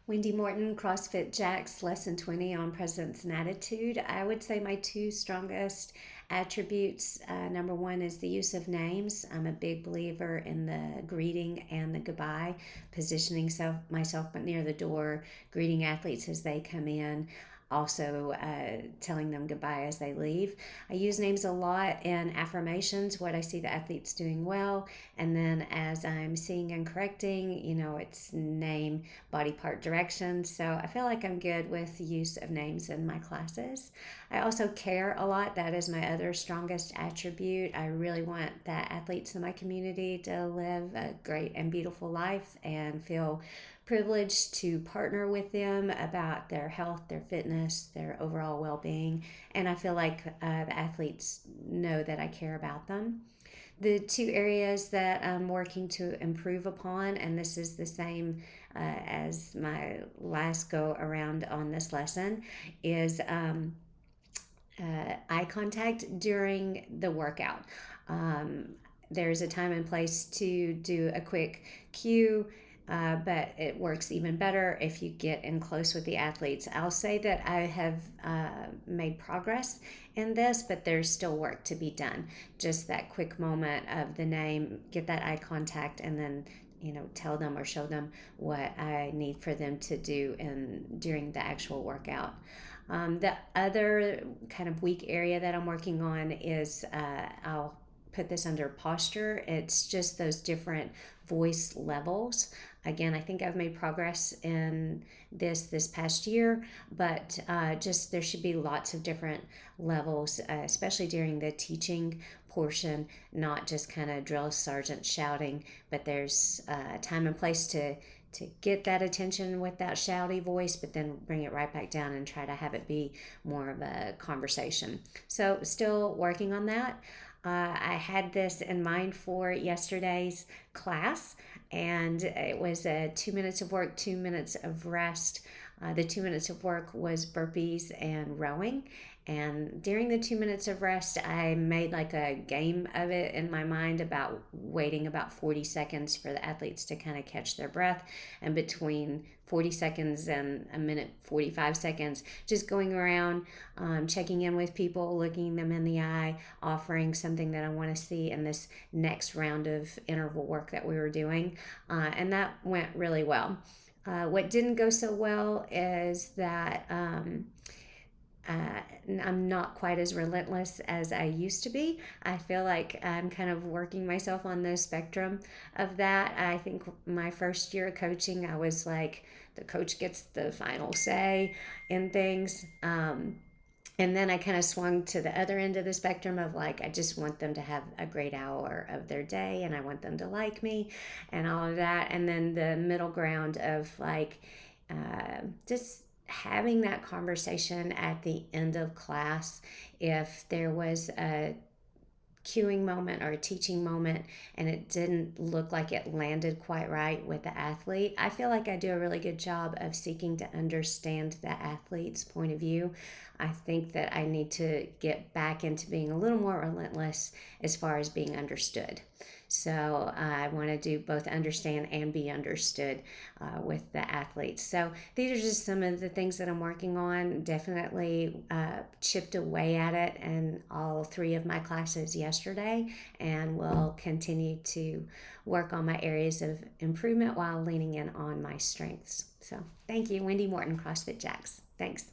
Wendy Morton, CrossFit JAX, Lesson 20 on Presence and Attitude. I would say my two strongest attributes, number one is the use of names. I'm a big believer in the greeting and the goodbye, positioning myself near the door, greeting athletes as they come in, also telling them goodbye as they leave. I use names a lot in affirmations, what I see the athletes doing well, and then as I'm seeing and correcting, it's name, body part, direction. So I feel like I'm good with the use of names in my classes. I also care a lot. That is my other strongest attribute. I really want the athletes in my community to live a great and beautiful life and feel privileged to partner with them about their health, their fitness, their overall well-being. And I feel like the athletes know that I care about them. The two areas that I'm working to improve upon, and this is the same as my last go around on this lesson, is eye contact during the workout. There's a time and place to do a quick cue, but it works even better if you get in close with the athletes. I'll say that I have made progress in this, but there's still work to be done. Just that quick moment of the name, get that eye contact, and then tell them or show them what I need for them to do during the actual workout. The other kind of weak area that I'm working on is I'll put this under posture. It's just those different voice levels. Again, I think I've made progress in this past year, but just there should be lots of different levels, especially during the teaching portion, not just kind of drill sergeant shouting, but there's time and place to get that attention with that shouty voice, but then bring it right back down and try to have it be more of a conversation. So still working on that. I had this in mind for yesterday's class, and it was 2 minutes of work, 2 minutes of rest. The 2 minutes of work was burpees and rowing. And during the 2 minutes of rest, I made like a game of it in my mind about waiting about 40 seconds for the athletes to kind of catch their breath. And between 40 seconds and a minute 45 seconds, just going around, checking in with people, looking them in the eye, offering something that I want to see in this next round of interval work that we were doing. And that went really well. What didn't go so well is that I'm not quite as relentless as I used to be. I feel like I'm kind of working myself on the spectrum of that. I think my first year of coaching, I was like, the coach gets the final say in things. And then I kind of swung to the other end of the spectrum of like, I just want them to have a great hour of their day and I want them to like me and all of that. And then the middle ground of like, just having that conversation at the end of class. If there was a cueing moment or a teaching moment and it didn't look like it landed quite right with the athlete, I feel like I do a really good job of seeking to understand the athlete's point of view. I think that I need to get back into being a little more relentless as far as being understood. So I want to do both understand and be understood with the athletes. So these are just some of the things that I'm working on. Definitely chipped away at it in all three of my classes yesterday, and will continue to work on my areas of improvement while leaning in on my strengths. So thank you, Wendy Morton, CrossFit JAX. Thanks.